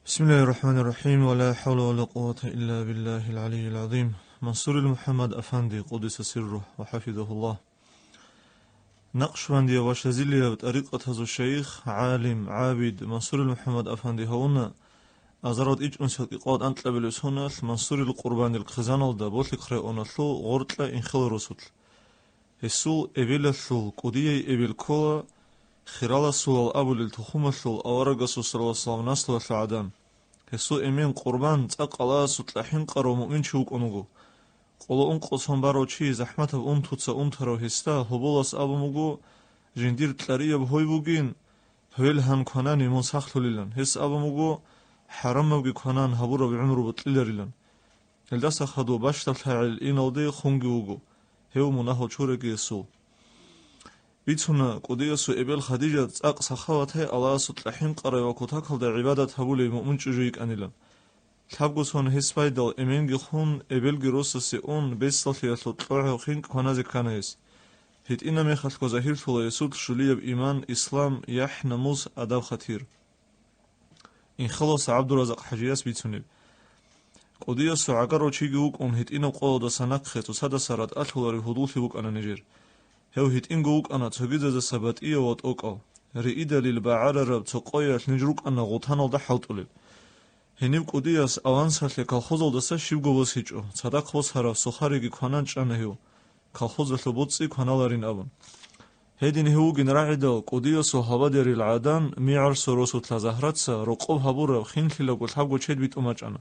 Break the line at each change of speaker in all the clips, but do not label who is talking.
بسم الله الرحمن الرحيم ولا حول ولا قوة إلا بالله العلي العظيم. منصور المحمد أفندي قدس سره وحفظه الله. نقشبندية وشازيلية بطريقة هذا الشيخ عالم عابد منصور المحمد أفندي هونا أزرد إيج أنسل إقواد أنت لبلس هنا منصور القربان الخزانة دا بوثق خيونا ثلو غورتلا إنخل رسول السول إبيل الثلو قدية إبيل كولا خلال السول الأبو للتخوم الثلو أورغ صلى الله عليه وسلم نسل العدان هسو إمين قربان تقلا سطلحين قرو مؤمن شوك أنوغو قولو أنقو صنبارو چي زحمت أون توتسا أون ترو هستا هبولاس أبو مغو جندير تلاريا بهوي بوغين هويل هن كونان يمون ساختو ليلن هس أبو مغو حرم موغي كونان هبورو بعمرو بطليلريلن الدسا خدو باشتا فعل إنالدي خونغي وغو هيو مناهو چوريكي يسو بيتونا قديسو إبل خديجة تاق سخاوته الله سطلحين قرأ وكتاكل دا عبادة هبولي مؤمن چجويك أنيلن تابقوسون هسبايدال إمينغي خون إبلغي روسسي أون بيستالتي أتلطلوعه خينك كونازي كانيس هيت إنا ميخالكو زهير طولا يسود شلية بإيمان إسلام يح نموز أداب خطير إن خلص عبد الرزاق حجياس بيتونيب قديسو عقارو چيگي وك أون هيت إنا قولو دا سناقخت وسادا سارات أتلولاري هدولتي وك أنا نجير هو هيت إنغو وك أنا تغيزة دا سبات إيا وات أوكال رئيدا للبعار رب تقويا نجروك أنا غوتانو دا حوطوليب هنيب قدياس أوانسالي كالخوزل دسا شيبغو بسيجو صداق بس هرا سخاريگي كونان چانهيو كالخوزل لبوتسي كونالارين أبن هيدين هيوغين راعيدال قدياس وحوادير العادان ميعر سروسو تلازهراتسا رقوب هبورا خينخيلا قل حبغو چيد بيت أماچانا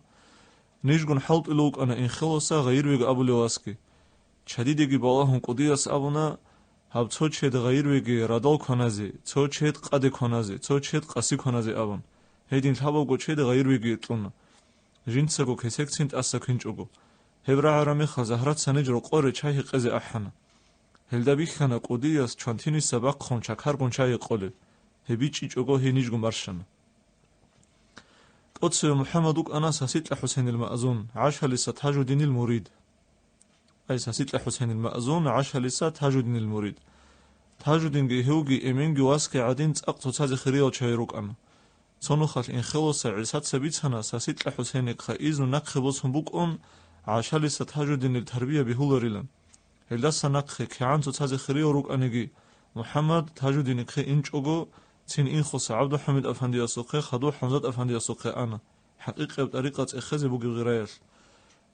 نيشگون حلط إلوك أنا إنخلوسا غير ويغ أبو لواسكي چديديگي بالاهم قدياس أبونا هب تو چيد غير ويغي رادال كونازي تو چيد قادي كونازي تو چيد قاسي كونازي أبن هيدين تابوغو چيد غير ويغي تلونا جنساغو كسيكسينت أسا كنچوغو هبرا عرامي خزهرات سنجرو قوري چاهي قزي أحانا هلدا بيخانا قدياس چانتيني سباق خون چاكارغون چاهي قولي هبي چيچوغو هي نيجو مرشانا قدس محمدوك أنا ساسيت لحسين المأزون عاش لسا تاج الدين المريد أي ساسيت لحسين المأزون عاش لسا تاج الدين المريد تاج الدين هيوغي إمينغي واسكي عدين تأقتو تازي خريو چايروك أنا صنوخال إن خلص عيسات سبيتنا ساسيت لحسين خائز نقخ بوسهم بوكون عاش لسا تاج الدين التربية بهولريلن هلدسا نقخ كيعنتو تازي خريو روك أنيغي محمد تاج الدين خي إنچوغو تين إن خص عبد الحميد أفندي السوقي خدو حمزة أفندي السوقي أنا حقيقة بطريقة إخزي بوغي غيرايل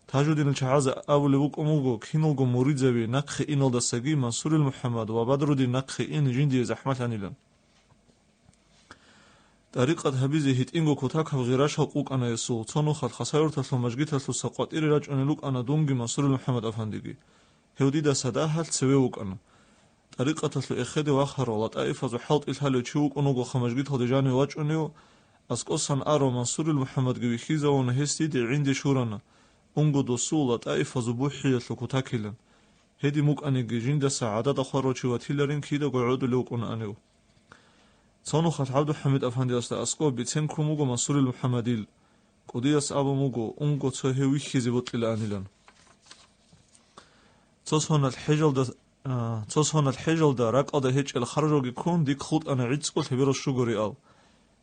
تاج الدين الشعازة أول بوك أموغو كينولغو مريد زبي نقخ إنول دساقي منصور المحمد وبدر الدين نقخ إن جندي زحمت عنيلن طريقة هبيزي هيت إنغو كوتاك غيراش حقوق أنا يسول تصنو خال خسائر تسلو مجگي تسلو سقوات إيري راج أنيلوك أنا دونغي منصور المحمد أفنديگي هودي دا سداهل تسويوك أنا طريقة تسلو إخيدي واخر ولات أيفازو حلط إلهالي چوك أنوغو خمجگي تهدجاني واج أنيو أسكوسان آرو منصور المحمد گوي خيزا ونهستي دي عندي شورنا أنغو دوسو لات أيفازو بوحي يسلو كوتاكيلن هيدي موك أنيگي جند سعادة خارو چواتيلرين كيدا قعودو لوك أنا أنيو صنوخات عبد الحميد أفندي أستا أسكو بيتين كروموغو منصور المحمديل قدياس أبو موغو أنغو تسوهي ويخيزي بطل آنيلن تصهون الحجل دا راق دا هيج الخرجوغي كون ديك خود أنا عيدسكو تبيرو شوغوري آل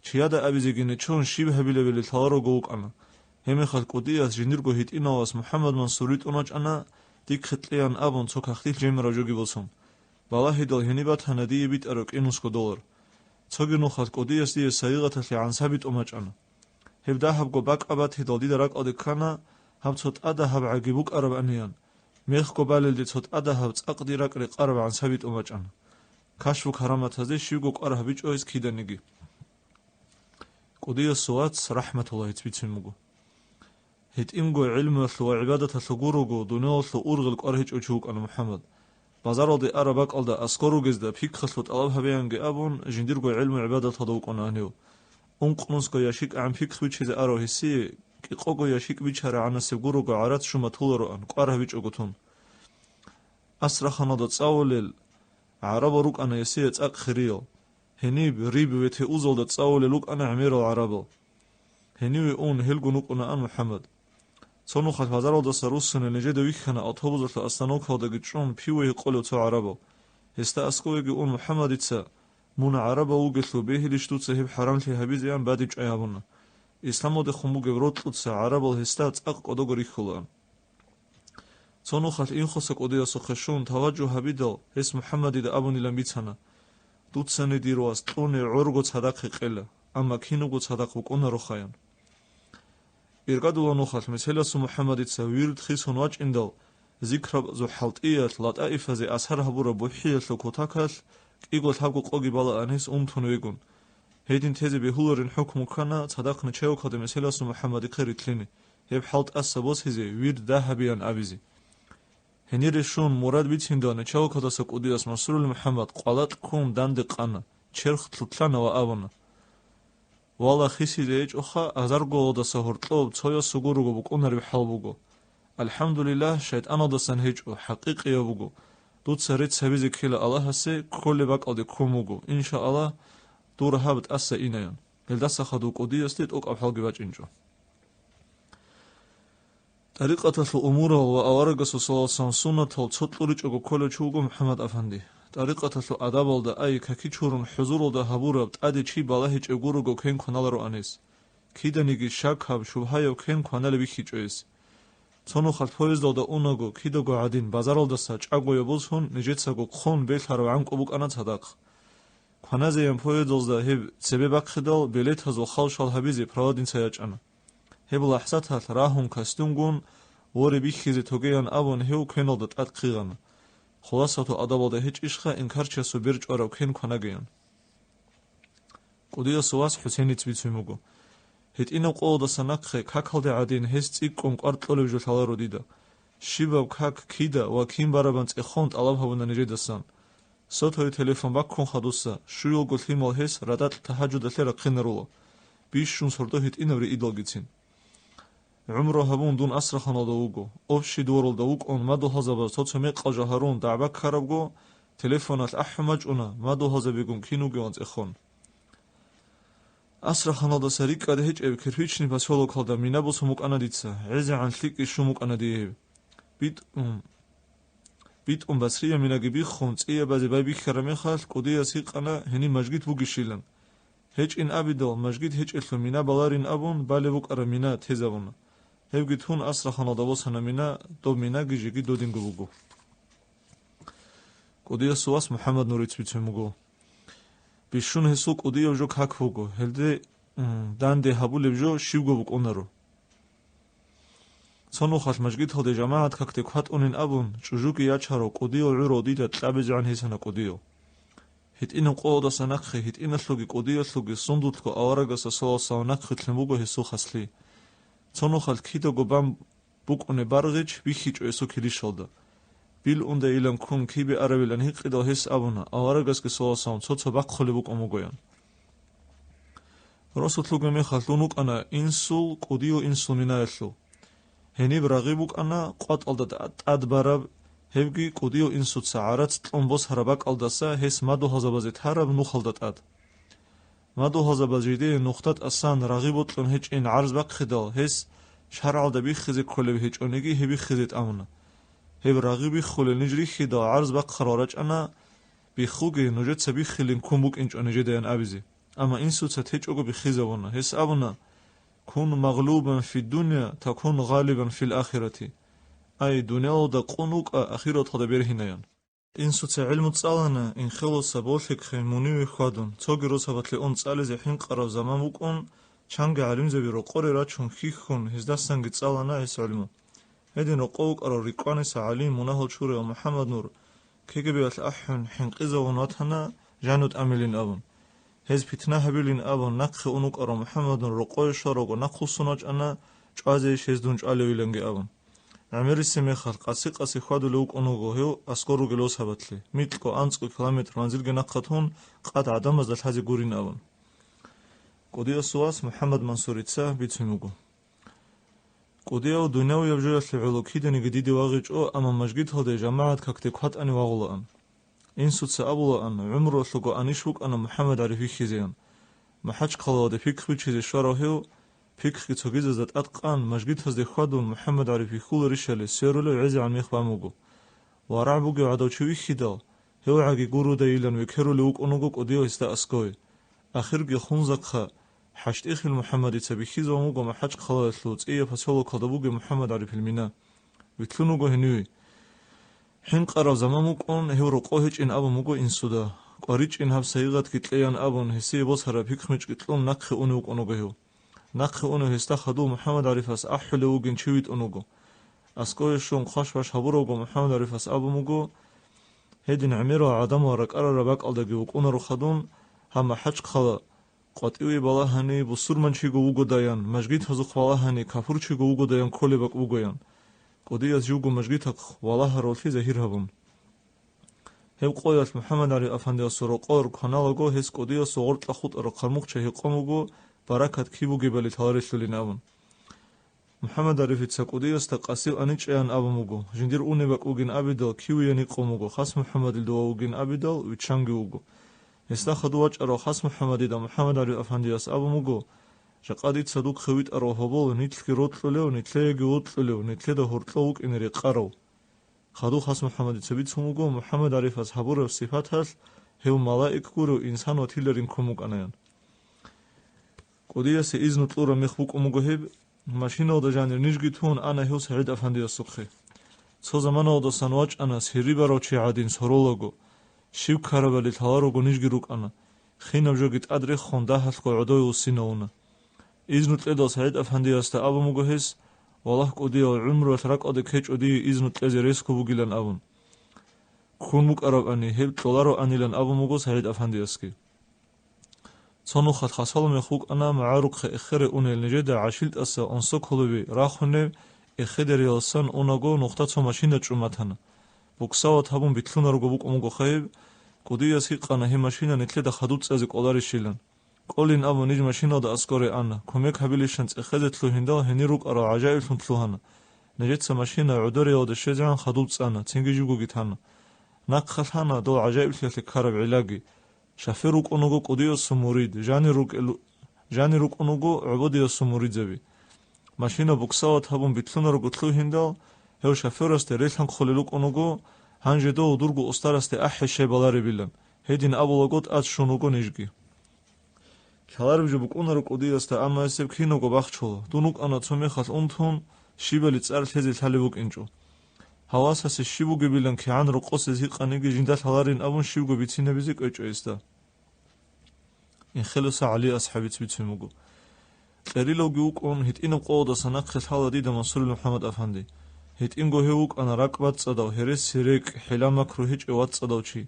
چيادا أبيزيگيني چون شيب هبيلة بلي تارو غوك أنا همي خلق قدياس جندرغو هيت إناواس محمد منصوريت أناج أنا ديك خطليان أبون تو كختيل جيم راجوغي بلسون بالله دل هنيبات هندية بيت أروك إنوسكو دولار تاگنو خد قدياس دي سايغة لعن ثابت أماج أنا هبدا هبغو باك أبات هدال دي دراك أدكانا هب تود أدا هب عقيبوك أرب أنيان ميخ قبالل دي تود أدا هب تأقدي راك ريق أرب عن ثابت أماج أنا كاشفو كرامت هزي شيوغوك أرب بيج أويز كيدا نيجي قدياس سوات رحمة الله يتبيتين مغو هيت إمغو علم وثلو عبادة ثقوروغو دونيو وثلو أورغلق أرهج أوچوك أنا محمد بازارو دي أرباك ألدا أسكورو جزدا بيك خسلوت ألاب هبيانجي أبون جنديرغو علم عبادة هدوك أنانيو أنقنوسكو ياشيك عن بيك خويتشي زي أرو هسي كي قوغو ياشيك بيچارة عنا سيبغوروغو عرات شما طولرو أن قاره بيچ أغتون أسرخانو دا تساوليل عربو روك أنا يسي تأق خريو هنيب ريب ويتي أوزل دا تساوليلوك أنا عميرو العربو هنيوي أون هلغو نوك أنا أن محمد صنو خد هزارو دا سروسن نجد ويخنا أطوبوز لأستانوك هادا گچون بيوه قولو تو عربو هستا أسكويگي أون محمد تسا مون عربو وگثلو بيه لشتو تسهب حرام لي هبيزيان بادي جايابونا ისლამოდე ხუმუგე ვროტლუცა არაბულ ჰესტა წაყ კოდოგორი ხულან ცონუ ხალ ინხოსა კოდიასო ხეშუნ თავაჯუ ჰაბიდო ეს მუჰამადი და აბუნილა მიცანა დუცანი დიროას ტუნე ორგო ცადახი ყელა ამა ქინუგო ცადახ უკონა როხაიან ირგადულანო ხალ მესელასუ მუჰამადიცა ვირდ ხისონ ვაჭინდალ ზიქრა ზუ ჰალტიათ ლატაიფაზე ასარჰაბურა ბუჰიელო ქოთაკალ კიგო თაგო ყოგი ბალა ანეს უმთუნ ვეგუნ ჰედინ თეზე ბეჰულორინ ჰუქმუ ქანა ცადახნ ჩეოქოდე მესელასუ მუჰამადი ხერითლინი ჰებ ჰალტ ასაბოს ჰიზე ვირდ დაჰაბიან ავიზი ჰენირე შուն მურად ბიცინდანე ჩეოქოდასა კუდიას მასრული მუჰამად ყალატ ქუმ დანდე ყანა ჩერხ თლთლანა ვა ავანა ვალა ხისიზე ეჭოხა აზარგოლოდასა ჰორტლობ ცოյო სუგურუგო ბუკუნარი ჰალბუგო ალჰამდულილაჰ შაიტანოდასან ჰეჭო ჰაყიყიობუგო დუცა რეც სევიზე ქილა ალაჰასე ქოლე ბაკალდე ქუმუგო ინშაალლაჰ დურ ჰაბტ ასა ინაյան ელდასახადუ კუდიასტი ტოკაფალგი ვაჭინჭო ტარიყათალ უმურა ვა ავარაგასო სალალსან სუნათალ ცოტლურიჭოგო ქოლე ჩუგო მუჰამად აფანდი ტარიყათალ ადაბალდა აი ქაქიჩურუნ ჰუზურულდა ჰაბურაბ ტადი ჩი ბალაჰი ჭეგურუგო ქენ ქონალარო ანეს ქიდანიგი შაქაბ შუბჰაიო ქენ ქონალე ვიხიჭოეს ცონუ ხალ ფოეზდალდა უნაგო ქიდოგო ადინ ბაზარალდასა ჭაგოიობულსუნ ნიჯეცაგო ხონ ბელჰარო ანკობუკანა ცადახ ქონაზეემ ფოეზდალდა ჰებ სებებაქხიდალ ბელეთაზო ხალშალ ჰაბიზე პრაოდინცა яჭანა ჰებულ აჰსათალ რაჰუნ კასტუნგუნ ორი ბიხიზე თოგეან ავონ ჰეუ ქენალდა ტატყიღანა ხოლასათო ადაბალდა ჰეჭიშხა ინკარჩასო ბერჭვარა ქენ ქონაგეან კუდიასოას ჰუსეინიც ვიცვიმუგო ჰეტინო ყოლდა სანახე ქაქალდე ადინ ჰეს წიკკონ კვარტლოლებჟო თალაროდიდა შიბავ ქაქ ქიდა ვა ქიმბარაბან წეხონ ტალაბჰავნა ნიჯედასან სოთოი ტელეფონ ბაქონ ხადოსა შუიოგო თიმალ ჰეს რადატ თაჰაჯუდა ლერა ქენერულო ბიშუნ სორდო ჰეტინორი იდოლგიცინ عمره هبون دون أسر خانواده اوگو افشی دورل دوگ اون مدو هزار صوت می قجهرون دعوت کربگو تلفنات احمج اونا مدو هزار بگم کینو گیانت اخون أسر خانواده سریک کده هیچ ابکر هیچ نی پس هلو کلده می نبوس همک آندیتسه عزی عن لیک شمک آندیه بیت بسریه می نگی بیخونت ایه بعضی بای بیخرمی خال کدی اسیق آن هنی مجگیت بوگیشیلن هیچ این آبیدال مجگیت هیچ اصل مینا بالارین آبون باله بوک آرمینا تیزابون هفگی تون أسر خانواده باز هنمینا دو مینا گیجگی دو دینگو بگو کدیا سواس محمد نوریت بیتمگو بیشون حسو کدیا جو کاک بگو هلده دانده هبول جو شیوگو بگ اونارو سانو خاش مجگیت هده جماعت کاکتی کات اونین ابون چوجوکی یاچارو کدیا عرو دیده تلابی جان هیسانا کدیا هیت اینو قودا سنخه هیت اینو سلوگی کدیا سلوگی سندوت کو آورگاسا سواسا نخه تلموگو حسو خسلی ცონუ ხალ ქიდოგო ბამ ბუკუნე ბარღიჩ ვიხიჭო ესო ქილიშალდა ბილ უნდა ილან ქუნ ქიბე არავილან ჰიყიდო ჰეს აბუნა ავარაგასკე სოასაუნ ცოცა ბაკხოლე ბუკომოგოიან როსუთლუგე მე ხალ უნუკანა ინსულ კუდიო ინსულ მინაელო ჰენი ბრაღიბუკანა ყვატალდა ტადბარაბ ჰევგი კუდიო ინსუცა არაც ტომბოს ჰრაბაკალდასა ჰეს მადო ჰაზაბაზე თარაბ ნუხალდა ტად مادو هذا بجيدي نقطة أسان رغيبوت لون هيج إن عرض بقخدال هس شرع ده بيخزي كله بهيج أنيجي هي بيخزيت أمنا هي برغيبي خل نجري خدا عرض بقخرارج أنا بيخوجي نجت سبي خلين كومبوك إنج أنيجي ده أن أبيزي أما إن سوت هيج أجو بخزاونا هس أبنا كون مغلوبا في الدنيا تكون غالبا في الآخرة أي دنيا ده قنوك آخرة هذا بيرهنيان إن سوت علم تصالنا إن خلص بولك خيموني وخادون توجي روسابت لأن تصالي زحين قرب زمان وكون شانج علم زبيرو قري راتشون خيخون هزدستان تصالنا هس علمه هدين رقوق أرى ريقان سعالين مناهل شوري ومحمد نور كيجبيات أحن حين قزا وناتنا جانوت أملين أبن هز بيتنا هبلين أبن نقخ أنوك أرى محمد نور رقوي شارق ونقخ صناج أنا جازيش هزدونج علوي لنجي أبن عمر السميخال قاسي خادو لوك أنوغو هيو أسكورو جلوس هبتلي ميتلكو أنسكو كيلومتر منزل جناقتون قاد عدم از الحاجة جورين أبن قديا سواس محمد منصور تسا بيتسموغو قديا ودنيا ويبجو يسلعلو كيدني جديد واغيج أو أما مجديد هذا جماعة كاكتك حت أني واغلا أن إن سوتس أبولا أن عمره سلقو أنيشوك أنا محمد عرفي خيزيان ما حج قلادة فيك بيتشيز الشارع هيو فكر توجيز ذات أتقان مجديد هذا خادم محمد عرفي خول رشالة سيرولو عزي عن ميخ باموجو ورعبوجي عدو شوي خدا هو عجي جورو دايلان وكهرو لوك أنوجو قديو هستا أسكوي آخر جي خنزق خا حشت إخي محمد تبيخيزو موجو ما حج خلاص لوت إيه فسولو كذبوج محمد عارف المينا بتلونوجو هنوي حين قرأ زمامك أن هو رقوهج إن أبو موجو إن سودا قريج إن هب سيغات كتليان أبون هسي بوس هرب هكمج كتلون نقخ أنوك أنوجه نقخ أنو هستخدو محمد عارف أس أحلوجن شويت أنوجو أسكوي شون خاش واش هبروجو محمد عارف أس أبو موجو هدين عميرو عدم ورق أرى رباك ألدجوك أنا رخدون هم حج خلا قطعي بالهني بسور من شيء جوجو دايان مجد هزق بالهني كفر شيء جوجو دايان كل بق وجويان قدي از جوجو مجد هق والله رولفي زهير هبون هب قويت محمد علي أفندي السرقار كنالجو هس قدي صورت لخود رقمك شيء قاموجو بركة كيبو جبل تاريخ للنابن محمد علي في تسقدي استقاسي أنيش أن أبو موجو جندير أوني بق وجن أبيدال كيوياني قاموجو خاص محمد الدوا وجن أبيدال ويتشانجوجو استخدوج أرو خاص محمد دا محمد علي أفندي أس أبو موجو شقاديت صدوق خويت أرو هبول نيتل روتلو نيتل جوتلو نيتل ده هرتلوك إن ريقارو خدو خاص محمد تبيت موجو محمد علي فاس هبور صفات هس هو ملائك كورو إنسان وتيلرين كوموك أنيان قديا سي إذن طلورا مخبوك موجو هب ماشينو دا جانر نيجي تون أنا هو سعيد أفندي السخي سو زمانو دا سنواج أنا سيري برو چي عادين سرولوجو شيو كاربالي تهارو نيجي روك أنا خينا بجوجت أدري خونده هسكو عدوي وسينونا إذن تلدو سعيد أفندي أستا أبو موجو هس والله قديا عمرو ترك أدي كيج أدي إذن تلزي ريسكو بوغيلان أبون كون موك أراب أني هب طولارو أنيلان أبو موجو سعيد أفندي أسكي صنو خط خاصالو مخوك أنا معاروك خي إخيري أوني نجيدا عشيلت أسا أنسو كولوبي راخوني إخيدر يلسان أوناغو نقطة سو ماشينة جمعتانا بوكساو تابون بيتلونا روغو بوك أموغو خيب قديا سيقانا هي ماشينة نتلدا خدود سازي قولاري شيلان قولين أبو نيج ماشينة دا أسكوري أنا كوميك هبيليشانس إخيدت لوهندال هني روك أرا عجائل تلوهانا نجيت سا ماشينة عدوري أو دا شيزان خدود سانا تنجي جوغو جيتانا ناقخانا دو عجائل تلتي كارب علاقي شافي روك أنوغو قديا سموريد جاني روك أنوغو عبوديا سموريد زبي ماشينة بوكساو تابون بيتلونا روغو تلوهندال هو شافيرست ريلان خوليلوك أنوغو هنجدو ودورغو أستارست أحي شيبالاري بيلن هيدين أبولوغوت أت شونوغو نيجي كالارب جبوك أنارو قدياست أما يسيب كينوغو باخچولو دونوك أنا تسوميخات أنتون شيبالي تسأل تهزي تاليبوك إنجو هواساسي شيبوغي بيلن كيان رو قوسي زيقانيجي جندات هلارين أبون شيبوغو بيتينة بيزيك أجو إستا إن خلوسا علي أصحابي تبيتوموغو قريلوغي وكون هيت إنو قوضا سناق خلحالا ديدا منصور محمد أفندي هيت إنغو هيوك أنا راكبات صداو هيرس سيريك حلامك رو هيج إوات صداو چي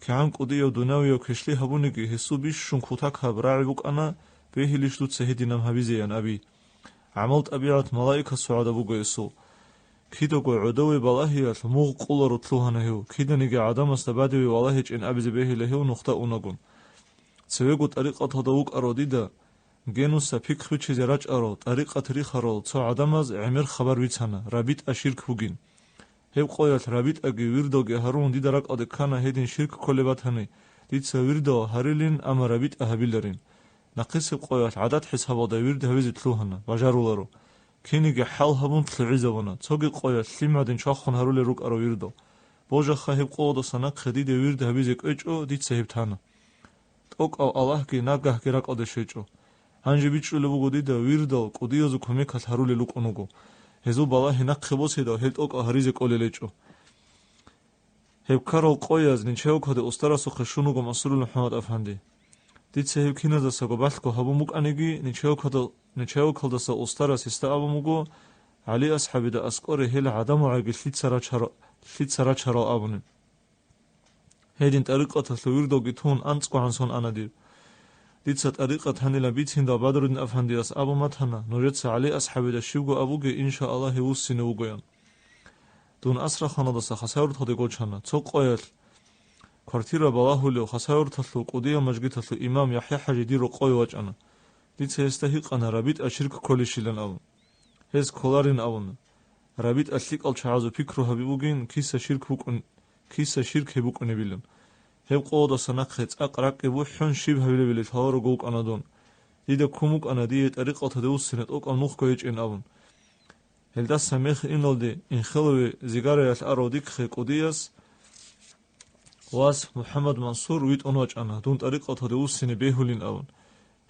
كعان قديو دوناويو كشلي هبونيكي هسو بيش شنكوتاك هبراعي بوك أنا بيهي ليشلوت سهيدي نم هبيزيان أبي عملت أبيعات ملايكة سعادة بوغو يسو كيدوغو عدوي بالاهيات موغ قولا رطلوهانا هيو كيدا نيجي عدام استبادوي والاهيج إن أبيزي بيهي لهيو نخطاء ونغون سويغو طريقة هدووك أروديدا جنوسا فكر چیزی راج آرو طریقه تاریخ آرو تو آدم از عمر خبر بیچانه رابط اشیرک بگین هب قایت رابط اگه ویردوگه هرون دیدارک آده کانه هدین شرک کلیبات هنی دید سویردو هریلین اما رابط اهبیلرین نقص هب قایت عدد حساب آده ویرد هویزی تلوهنه بجارولارو کینیگه حال هبون تلعیزه ونه توگی قایت لیمادین چاخون هرولی روک آرو ویردو بوجه خواهب قاده سنک خدید ویرد هویزی کچو دید سهب تانه توک او الله کی نگه گرک آده شیچو هنجي بيچولو بوغودي دا ويردو قوديوزو كوميكات هارولي لوك اونوغو هزو بالا هناك خبوسي دا هلتوك اهريزي قوليليچو هب كارول قوياز نينچهو كود استراسو خشونوغو منصور محمد افندي ديت سهب كينازا ساغو بالكو هبوموك انيغي نينچهو كودسا استراس استابوموغو علي اصحابي دا اسقوري هل عدمو عاگي ليت سرا ابونن هيدين طريقه ويردوغي تون انصقو هانسون انادي ديتسا طريقة هنيلا بيتين دا بدرودين أفندياس أبو متهنا نوريتسا علي أصحابي دا شيوغو أبوغي إن شاء الله هيوسي نوغويان دون أسرا خانداسا خساور تادي غوچانا توق قويل كارتيرا بالاهوليو خساور تطلو قوديا مجگي تطلو إمام يحيى حاجي ديرو قوي واجانا ديتسا يستهيقانا رابيت أشيرك كوليشيلن أبون هز كولارين أبون رابيت أشليك الچعازو فكرو هبيبوغين كيسا شيرك هبوغني بيلن هب قودا سنقخت أقرق إبو حن شيب هبيلي تهارو غوك أنادون ديدا كوموك أنا دي طريقة تدوس سنت أوك أم نوخ كويج إن أبون هل داس سميخ إن لدي إن خلوي زيغارة الأرو ديك خي قودياس واس محمد منصور ويت أنواج أنا دون طريقة تدوس سن بيهولين أبون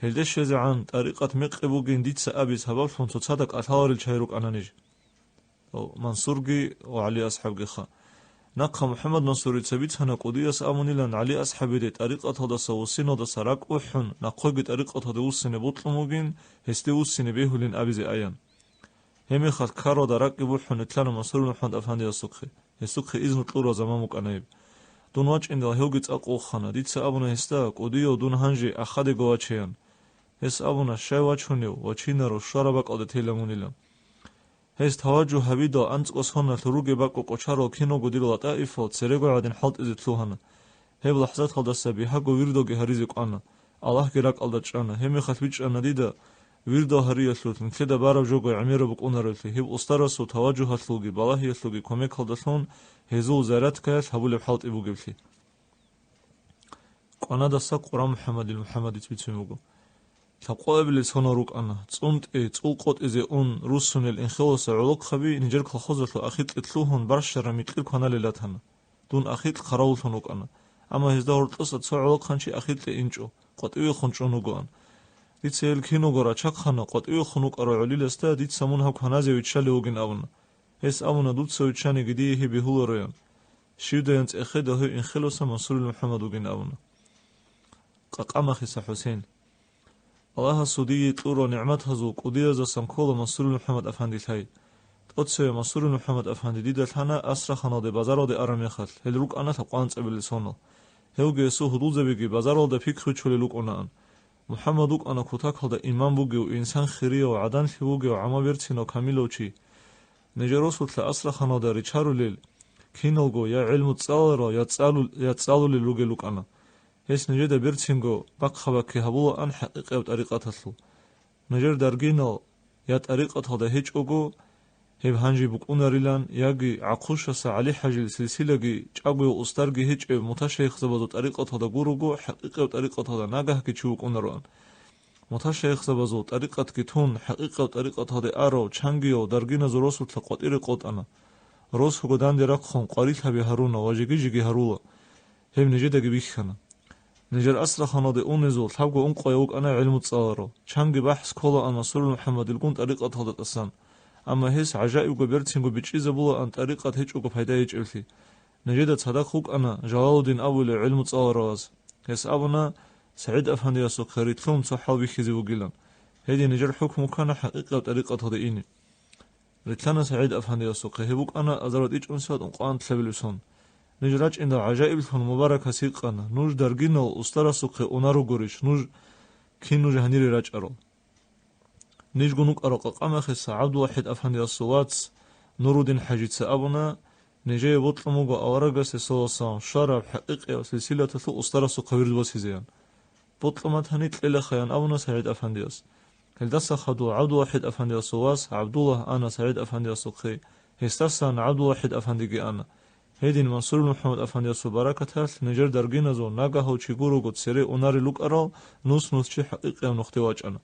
هلدشeze عن طريقة مقبوگين ديتس أبيس هباب فونتو تصدق أثار الشيروك أنانيج أو منصورجي وعلي أصحابجي خا نقخ محمد منصوري تبيت هنا قديس أمونيلان علي أصحابي دي طريقة هذا سوسين هذا سراك وحن نقوي طريقة هذا وسين بطلموجين هستي وسين بيهولين أبيزي أيان همي خد كارو دراك وحن تلان منصور محمد أفندي السخي السخي إذن طلورا زمامك أنايب دون واج إن الهوجت أقو خنا ديتس أبونا هستا قديو دون هنجي أخد جواتشيان هس أبونا شاي واجهنيو وچينرو شرابك أو دتيلمونيلام هس توجه هبيدا أنت أصهنا تروجي باكو قشارو كينو قديرو لطائفة سرقو عادن حلت إزتلوهنا هب لحظات خلد السبي هاكو ويردو جهريزك أنا الله كراك ألدش أنا همي خلفيش أنا ديدا ويردو هري يسلوتن كده بارب جوجو عميرو بك أنرلتي هب أسترسو توجه هتلوجي بالله يسلوجي كوميك خلدتون هزو زارت كاس هبول بحلت إبو جبلي أنا دسا قرآن محمد تبيتموجو تقابل سوناروك أنا تصمت تقوقت إذا أون روسون الإنخلاص علق خبي نجر خلصت لأخيط إتلوهن برشة رميتلك هنا ليلتهن دون أخيط خراولتنوك أنا أما هزدار تصت سعلق خنشي أخيط لإنجو قد إيه خنشونوك أنا ديت سيل كينو غرا شق خنا قد إيه خنوك أرى عليل استا ديت سمون هاك هنازي ويتشالي وجن أونا هس أونا دوت سويتشاني جديه هي بهول ريان شيودا ينت أخيده هي إنخلاص منصور محمد وجن أونا قام خيس حسين الله سودي طور نعمتها زو قدير ز سمكول منصور محمد أفندي ثاي تقصي منصور محمد أفندي ديدت هنا أسرع خناده بازار ده أرمي خل هلروك أنا تقانت قبل سونو هوجي سو حدود زبيجي بازار ده فكر چولوك أنا محمدوك أنا كتاك هذا إمام بوجي وإنسان خيرية وعدن في بوجي وعما بيرتينو كاميلوشي نجروسوت لأسرع خناده ريشارو ليل كينوغو يا علم تصالرا يا تصالو للوجلوك أنا هس نجد بيرتينغو بقخبك هبو أن حقيقة بطريقة تسلو نجر درجينو يا طريقة هذا هيج أوجو هب هنجي بكون ريلان يجي عقوش سعلي حاجة سلسلة جي جابو أسترجي هيج متشيخ زبادو طريقة هذا جوروجو حقيقة بطريقة هذا نجح كتشوك أونران متشيخ زبادو طريقة كتون حقيقة بطريقة هذا أرو چانجيو درجينا زروسو تلقط إرقط أنا روس هو دان درق خون قريت هبي هارونا واجيجي هارولا هم نجد جبيخنا نجر أسرع خناده أون نزول تابقو أون قيوك أنا علم تصارو چانجي بحث كولا أنا صور محمد الكون طريقة هذا الأسان أما هس عجائب وبرتينغو بيجيزة بولا أن طريقة هيج وكو فايدة هيج إلتي نجد صدق خوك أنا جلال الدين أول علم تصاراز هس أبنا سعيد أفندي السوق خريط لهم صحال بيخيزي وقيلان هيدي نجر حكم كان حقيقة طريقة هذا إيني رتلنا سعيد أفندي السوق هبوك أنا أزرد إيج أنساد أنقان تلبلسون نجراج إن عجائب الفن مبارك سيقنا نوج درجينو أسترا سوق أونارو غوريش نوج كينو جهنيري راج أرو نيج جنوك أرو قام خس عبد واحد أفندي الصوات نور الدين حاجة سأبنا نجي بطلمو أورجس سوسام شرب حقيقي وسلسلة تلو أسترا سوق ويرد وسيزيان بطلمت هنيت إلى خيان أبنا سعيد أفندياس هل دس خدو عبد واحد أفندي الصواس عبد الله أنا سعيد أفندي السوقي هستسان عبد واحد أفندي أنا هيدين منصور محمد أفندي السباركة نجر درجين زو ناقه وشيقورو قد سري وناري لوك أرى نوس شي حقيقي ونختواج أنا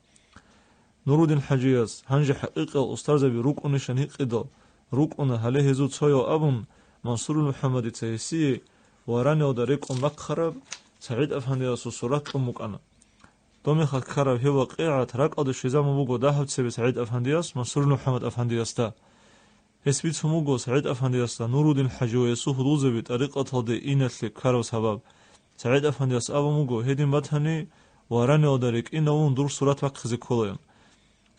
نور الدين حاجياس هنج حقيقة أستاذ بروك أنشان هيقدا روك أنا هله هزو تسايو أبن منصور محمد تيسي وراني وداريك أمك خرب سعيد أفندي السورات أمك أنا دومي خد خرب هي واقعة تراك أدو شيزام مبوغو داهو تسيبي سعيد أفندياس منصور محمد أفندياس تا هسبيت هموغو سعيد أفندياس تا نور الدين حاجيو يسو حدوزة بطريقة هذا إينت لكارو سبب سعيد أفندياس أبا موغو هيدين باتهني وراني وداريك إناون دور صورات وقت خزي كولين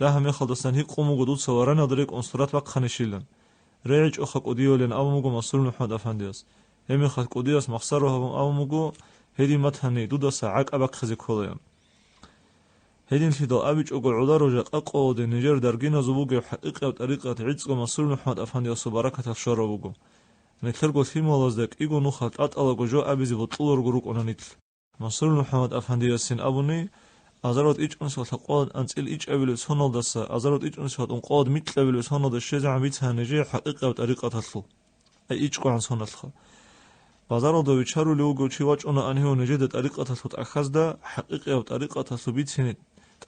ده همه خلدستان هی قومو گدود سوارن ادریک اون صورت وقت خنشیلن ریج اخک ادیولن آموگو مسئول محمد افندیاس همی خد ادیاس مخسر رو هم آموگو هدی متهنی دو دست عق ابک خزی کلیان هدین فیدا ابیج اگل عدا رجق اقود نجار درگین زبوگ حقیقت و طریقت عیزگو مسئول محمد افندیاس برکت الشارع بگو نکتر گفت هی مالازدک ایگو نخات اتالا جو ابیزی بطولر گروک اونانیت مسئول محمد افندیاسین ابونی أزارات إيش أنسات قاد أنتل إيش أبلس هنا دسا أزارات إيش أنسات قاد مثل أبلس هنا دش شيء عميتها نجيح حقيقة وطريقة تطلو أي إيش قان هنا تخا بازار ده بيشارو لوجو شيء أنا أنهي ونجد طريقة تطلو أخذ ده حقيقة وطريقة تطلو بيتسنت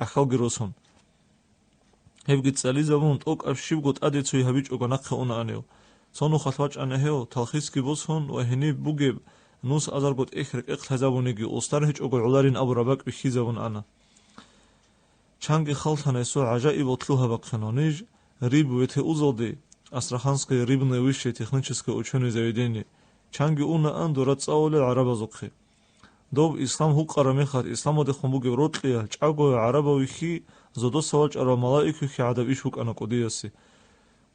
أخاو جروسون هيبقى تسألي زبون توك أبشيب قط أدي تسوي هبيج أجناق أنا أنهيو صانو خطواج أنهيو تلخيص كيبوسون وهني بوجب نوس أزار قط إخرج إخت هزابونيجي أسترهج أجل عدارين أبو ربك بخيزون أنا чанги халтана эсо ажаиб отлуха бакханониж риб вете узоди Астраханское рыбное высшее техническое ученое заведение чанги уна андура цауле арабазокхи дов ислам хуқара мехат исламоде хумбуги ротлия чаго арабавихи зодо савач ара малаикухи адавиш хукана кодияси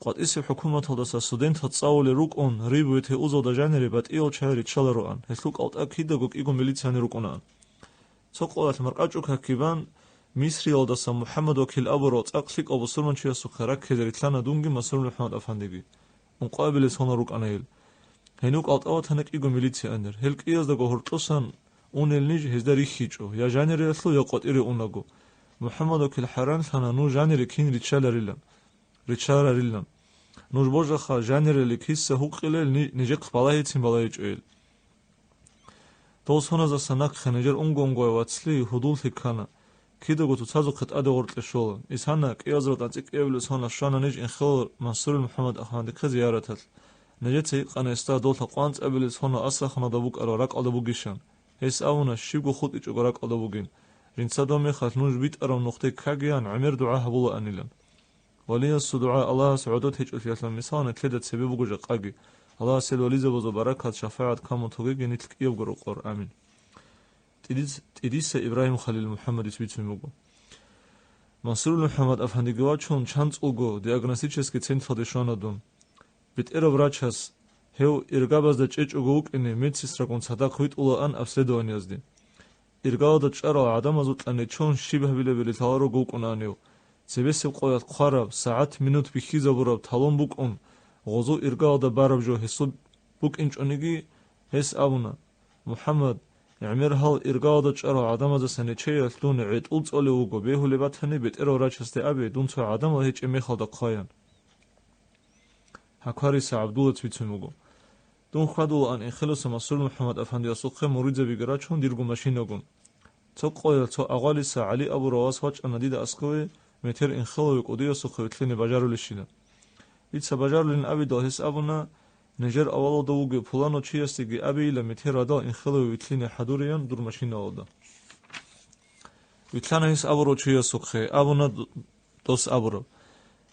قاتئس حکومت هدسا студент هتصاول رکن ریبویت اوزو دجانری بات ایل چهری چلا روان هسلوک آوت اکیده گوک ایگو میلیتسانی رکنان سوقولت مرقاچو ککیبان میسری هدسا محمد وکیل ابو روت اقلیک ابو سلمان چیا سخرک کدریتلانا دونگی مسئول محمد افندگی مقابل سونا رکنایل هنوک آوت آوت هنک ایگو میلیتسی اندر هلک ایاز دگو هرطوسان اونل نیج هزداری خیچو یا جانری اصلو یا قاتیری اونگو محمد وکیل حران ثنا نو جانری کین ریچار ریلن نوش بوجخا جانری کیسه حقیقل نیجک بالای تیم بالای چیل دوست هنوز سناک خنجر اونگونگوی واتسلی حدود هکانا کیده گوتو تازو خط آده ورد شول ایسانا کیاز رو تانچیک ایولوس هنوز شان نیج انخال منصور محمد افندی که زیارت هست نجت قانه استا دولت قانت ابلیس هنوز اصلا خنا دبوک ارارک آده بوگیشن هیس آونا شیبگو خود ایچ اگرک آده بوگین رینسا دومی خاط نوش بیت ارام نقطه کاگیان عمر دعا هبولا انیلن ولی الصدعاء الله سعودت هیچ افیاسلام میسان تلدت سبب گوجه قاگی الله سل ولی زبوز برکات شفاعت کامون توگی نیتک ایو گرو قر آمین تیدیس ابراهیم خلیل محمد اسمیت میگو منصور محمد افندی گواچون چند اوگو دیاگنوستیچسکی центр دشوندون بیت ارو وراچاس هیو ارگاباز د چچ اوگو کنه медсестра кон садақвит ула ан обследованиязди ირგავა და ჭარა ადამაზ უტანე ჩონ შიბაბილებელი თალარო გუკუნანიო ცებესე ყოят ყარაბ საათ მინუტ ბიხიზაბრობ თალონ ბუკუნ ღოზო ირგავა და ბარაბჯო ჰესო ბუკინჭონიგი ჰეს აბუნა მუჰამად იმერჰალ ირგავა და ჭარა ადამაზასანე ჩეიასლუნე ეტულ წოლე უგო ბეჰულებათანი ბეტერო რაჩასტე აბე დუნცო ადამა ჰეჭე მეხალდა ყაიან ჰაქარისა აბდულაც ვიცემუგო دون خدو ان انخلص مسئول محمد افندی اسوخه موریده بیگرا چون دیرگو ماشینگون تو قویل تو اقالیس علی ابو رواز هاچ اندید اسکوی متر انخلوی قدی اسوخه ویتلین بجارولشیده ایتسا بجارولین ابی داهس ابونا نجر اولو دوگی پولانو چیستیگی ابی ایلا متر ادا انخلوی ویتلین حدوریان دور ماشین آودا ویتلانه هس ابو رو چی اسوخه ابونا دوس ابو رو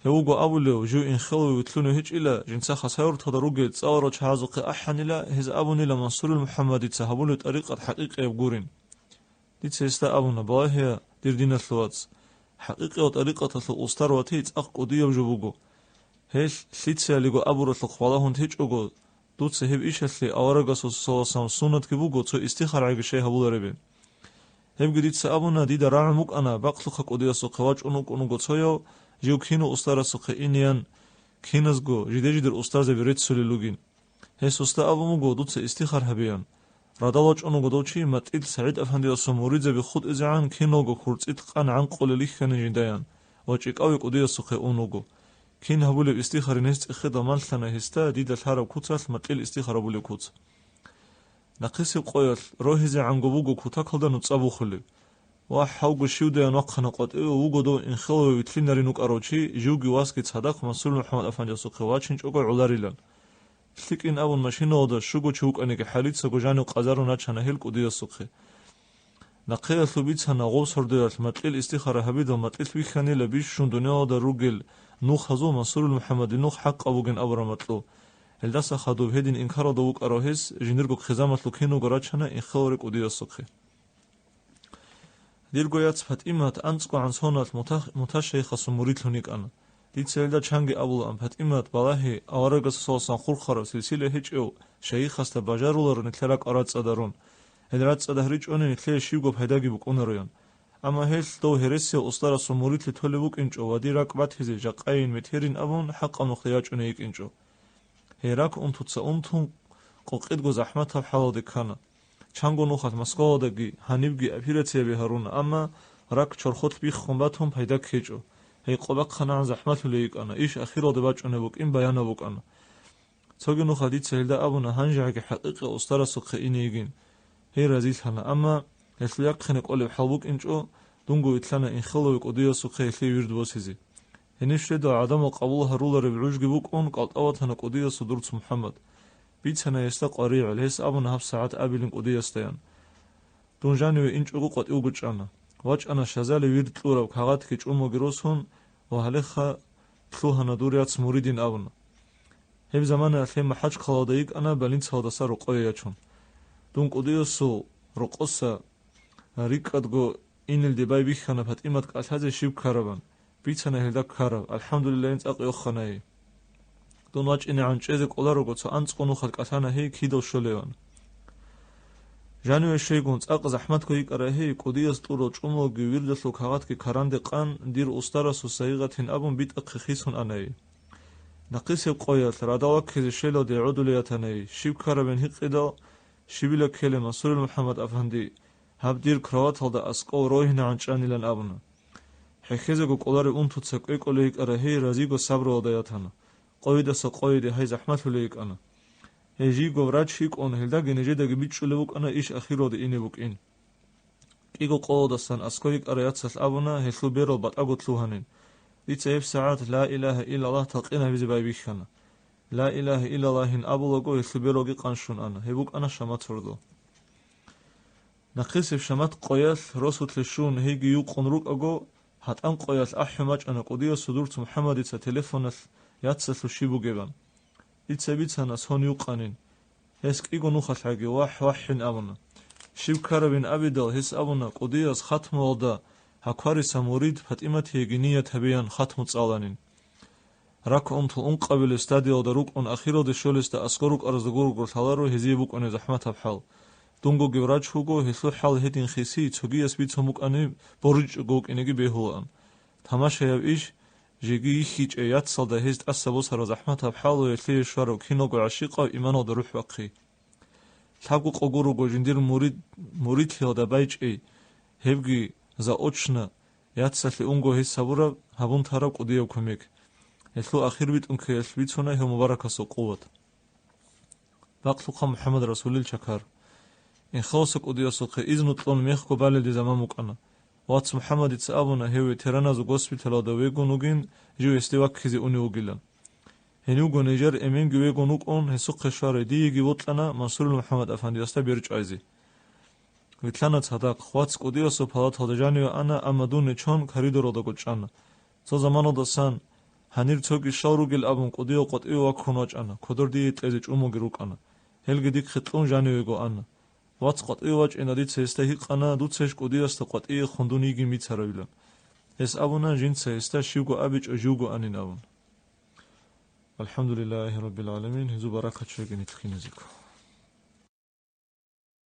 هوگو ابولو جو انخلوی ویتلونو هیچ ایلا جنسا خسایور تداروگی تساورو چهازوقی احانیلا هز ابونیلا منصور المحمدی تهابولو طریقت حقیقی بگورین دیتسه استا ابونا باهیا دیردین سلواتس حقیقی و طریقت اسلو استار و تیت اق قدیب جو بگو هیچ سیتسه لیگو ابورو اسلو خوالاهون هیچ اوگو دوتسه هیب ایش اسلی آورگاسو سواسام سونت که بگو تو استیخار عیگ شیه هبولا ربین هبگی دیتسه ابونا دیده رعموک انا باقلوخا قدیاسو قواج اونوگو تویو جو کینو استاراسو خینیان کینزگو جدیجدر استارزه بیرت سوللوگین هس استا ابومگو دوتسه استیخار هبیان راداواچ اونوگو دوچی متیل سعید افندی اسو موریزه بی خود ازعان کینوگو خورصیت قان عن قوللیخ کنه جندیان واچیقاوی قدیاسو خ اونوگو کین هبول استیخار نست خدامال ثنا هستا دیدل هرب کوتسل متیل استیخار بول کوت نقیس قویل روحیزه عنگوبوگو کوتاکلدن صابوخلی وحوغو شيوده نقخنا قد وغدو انخلو ويتليناري نوكاروچي جوغي واسكي صدق مسؤول محمد افندي سوخواچين چوغو عولاريلان سليكين ابون ماشينو دا شوغو چوكانيك حاليت سوغجانو قازارو ناچانا هيل قوديا سوخه نقيا ثوبيتنا غوس هرديات متل استخاره حبيدو متل ويخاني لبيش شون دنيا دا روغل نوخ حزو مسؤول محمد نوخ حق ابوغن ابرامتلو هلداس خدو هدين انكارو دوك اروهس جينيرغو خزامتلو كينو غراچانا انخلوري قوديا سوخه ديرگویات فاطمات انسقو عن سونات متشيخ سموريتلونيك انا ديتسلدا چانگي ابول ام فاطمات بالاه اورگس سوسان خورخرو سلسله هچو شيخ است باجارولر نكلراك ارات صدرون هدرات صدهريچ اون نكله شيگو پیداگي بكونرويان اما هل تو هرسي استار سموريتل تولبوك انچو ودي رقبت هزي جقاين مترين ابون حق مختياچ اونيك انچو هيراك اون توتس اون تون قوقيدگو زحمت حالود كانا چانگونو خات مسکودگی هنیبگی اپیراتیبی هرون اما راک چرخوت بی خونباتون پیدا کیجو هی قبق خنان زحمت لیک انا ایش اخیرا دباچونه بوک این بیان بوک انا چاگونو خادی چهلده ابونا هنجاگی حقیقی استار سوخه اینیگین هی رزیل هنا اما هسلیاق خنق اولب حلبوک اینچو دونگو ایتلانه این خلوی قدیا سوخه هلی ویرد بوسیزی هنیشته دا عدم و قبول هرولر بعوجگی بوک اون قلت اوات هنق قدیا صدورت محمد بيتنا يستق قريع لهس ابو نهب ساعات ابيلين قدي يستيان دونجاني انچ اوغو قد اوغچانا ვაჭანა შაზალი ვირტლურა ქაღათკი ჭუმოგიროსუნ ვაჰლეხა თლუჰანა დურიაც მურიდინ ავნა ჰებ ზამანა ხემა ჰაჯ ხალოდა იკანა ბალინცალდასა როყოიაჩუნ დუნ ყუდიოსუ როყოსა რიკადგო ინილდი ბაიბიხანა ფატიმატ ყალჰაზე შივქარაბან ბიცანა ჰელდა ქარა ალჰამდულილაჰ წაყი ოხანაი დუნ ვაჭინე ანჭეზე ყოლა როგოცა ანწყონუ ხალ ყათანა ჰე ქიდო შოლევან ჟანუე შეიგუნ წაყ ზაჰმათკო იკარა ჰე ყუდიოს ტურო ჭუმოგი ვირდესო ქაღათკი ქარანდე ყან დირ უსტარასო საიღათინ აბუნ ბიტაყი ხისუნ ანაი ნაყისე ყოიათ რადავაქეზე შელოდე უდულიათანაი შივქარაბენ ჰიყიდო შიბილა ქელე მასურილ მუჰამად აფანდი ჰაბდირ ქრავათალდა ასკო როინა ანჭანილან აბუნა ჰეხეზეგო ყოლარი უნთუცა კვეკოლე იკარა ჰე რაზიგო საბროდაათანა ყოიდასა ყოიდი ჰაი ზაჰმათული იკანა ეჟიგო ვრაჩი ყონ ჰელდა გენეჯედეგი ბიჭულევუკანა იშ ახიროდი ინებუკინ კიგო ყოლოდასან ასკო იკარა яцас აბუნა ჰესუბერო ბატაგოთლუჰანინ იცე საათ ლა ილაჰა ილალლაჰ თალყინა ვიზე ბაიბიხანა ლა ილაჰა ილალლაჰინ აბულოგო ჰესუბეროგი ყანშუნ ანა ჰებუკანა შამათორდო ნახესებ შამათ ყოიას როსუთლეშუნ ჰეგი უყონ რუკაგო ჰატან ყოიას აჰმაჭანა ყუდიო სუდურც მუჰამადიცა ტელეფონას яцასუ შიბუგებან იცებიცანა სონი უყანინ ეს კიგო ნუხალჰაგი ვაჰინ აბუნა შივქარაბინ აბიდალ ჰეს აბუნა ყუდიოს ხათმოლდა ჰაქვარისა მურიდ ფატიმათი ეგინია თებიან ხათმუ წალანინ რაკონთუ უნყაბილე სტადიო და რუკონ ახიროდე შოლეს და ასკორუ ყარაზ გურგურ თალარო ჰეზიებუკონე ზაჰმათ აფჰალ დუნგო გევრაჩუგო ჰესო ჰალ ჰედინ ხისი ცოგიას ვიცომუკანი ბორიჭგო კინეგი ბეჰულან თამაშეავ იშ ჟიგი ხიჭე яцალდა ჰეს ასაბოსარო ზაჰმათ აფჰალო ეხლი შარო კინოგო აშიყა იმანო და რუჰვაყი თაგუ ყოგურუგო ჟინდირ მურიდ ჰელდა ბაიჭი ჰებგი за очна яцсали унго хесабура хабунтара qudiyov көмек эслу ахирбит ункес вицона хе мубаракасо quvvat бақлуқа мухаммад расулил чакар ин хосо qudiyosо хе изнутлон мехко баледи замамукана вац мухаммадиц абуна хеве тераназу госпитало да вегунугин жуестивак хизи униугилан хенуго нежер эмен гвегунук он хесу қешаре диги вотлана мансур мухаммад афандиаста берчайзи ვითლანა ცადაკ ხვაც ყუდიოსო ფალათალდა ჟანიო ანა ამადუნე ჩონ ქარიდოროდა გოჭანა ცო ზამანოდასან ჰანირ ცოგი შაურუგილ აბუნ ყუდიო ყოტიო ვაქრუნოჭანა ქოდორდი ტეზე ჭუმოგი რუკანა ჰელგი დიქ ხიტყუნ ჟანიო ანა ვაც ყოტიო ვაჭენა დიცე ესთა ჰიყანა დუცეშ ყუდიოსთა ყოტიო ხუნდუნიგი მიცარავილან ეს აბუნა ჟინცე ესთა შივგო აბიჭო ჟუგო ანინავუნ ალჰამდულილაჰი რაბილ ალამინ ჰიზუ ბარაკათ შეგინით ხინეზიკო